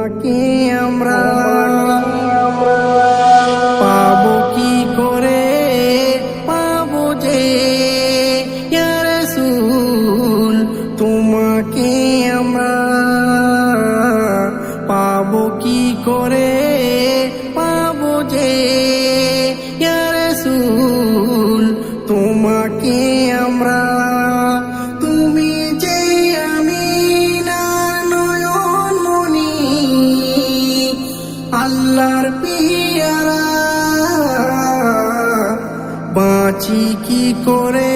তোমাকে আমরা পাবো কি করে, পাবো যে ইয়া রাসূল, তোমাকে আমরা পাবো কি করে, পাবো যে ইয়া রাসূল, তোমাকে আমরা। তুমি যে আমিনার নয়নমণি, আল্লাহর পিয়ারা, বাঁচি কি করে,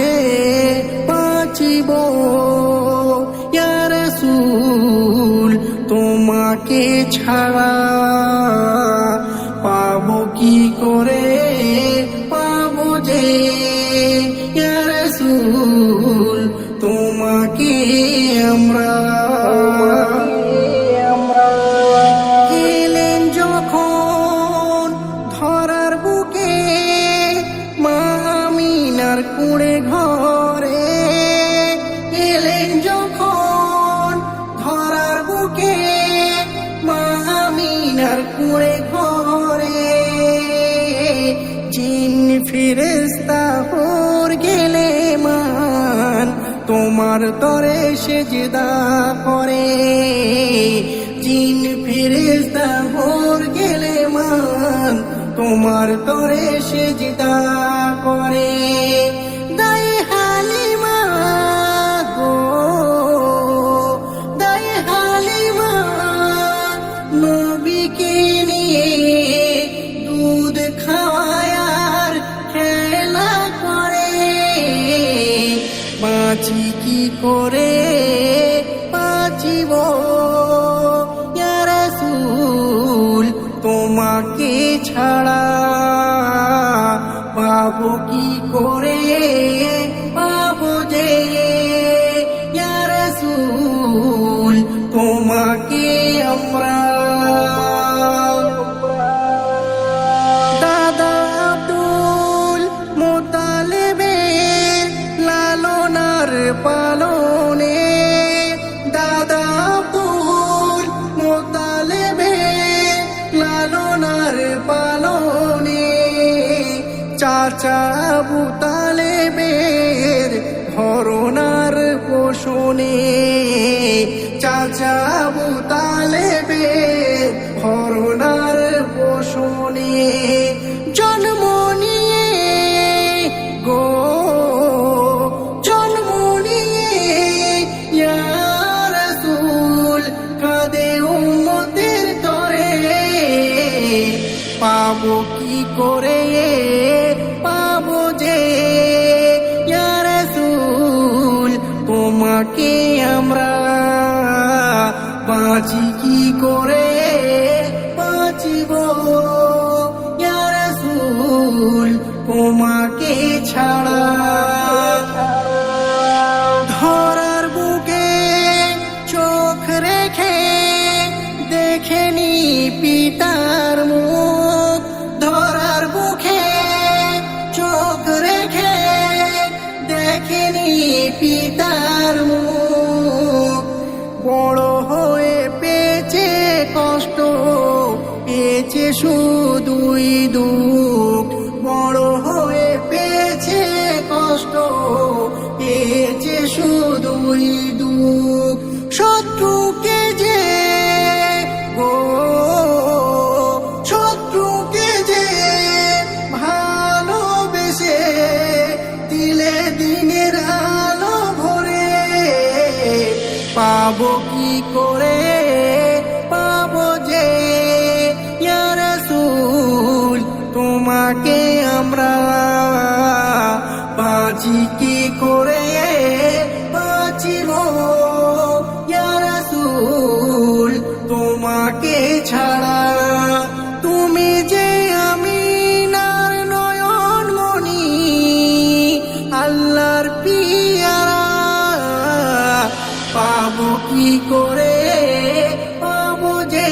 বাঁচিব ইয়া রাসূল, তোমাকে ছাড়া। পাবো কি করে, পাবো যে ইয়া রাসূল, তোমাকে আমরা। এলেন যখন ধরার বুকে মা আমিনার কুঁড়ে ঘরে, এলেন যখন ধরার বুকে মা আমিনার কুঁড়ে ঘরে, জিন ফেরেশতা হর গেলে মান তোমার তরে সেজদা করে, জিন ফেরেশতা হর গেলে মান তোমার তরে সেজদা করে। দায়ে হালিমা গো, দায়ে হালিমা নবীকে নিয়ে দুধ খাওয়ায় আর খেলা করে, বাঁচি কি করে, বাঁচিব ইয়া রাসূল, তোমাকে ছাড়া। পাবো কি করে, পাবো যে ইয়া রাসূল, তোমাকে আমরা। দাদা আব্দুল মুত্তালিবের লালনার পালনে, দাদা আব্দুল মুত্তালিবের লালনার পালনে, চাচা আবু তালেবের ভরণার পোষণে, চাচা আবু তালেবের ভরণার পোষণে, জন্ম নিয়ে গো, জন্ম নিয়ে ইয়া রাসূল কাঁদে উম্মতের তরে। পাবো কি করে, পাবো যে ইয়া রাসূল, তোমাকে আমরা। বাঁচি কি করে, বাঁচিব ইয়া রাসূল, তোমাকে ছাড়া। ধরার বুকে চোখ রেখে দেখেনি পিতার মুখ, ধরার বুকে চোখ রেখে দেখেনি পিতার মুখ, বড় হয়ে পেয়েছে কষ্ট, পেয়েছে শুধুই দুঃখ, বড় হয়ে পেয়েছে কষ্ট, পেয়েছে শুধুই দুঃখ। শত্রুকে যে গো, শত্রুকে যে ভালোবেসে দিলে দিনের আলো ভরে, পাবো কি করে, পাবো যে ইয়া রাসূল, তোমাকে আমরা। বাঁচি কি করে, বাঁচিব ইয়া রাসূল, তোমাকে ছাড়া। তুমি যে আমিনার নয়নমণি, আল্লাহর পিয়ারা, পাবো কি করে, পাবো যে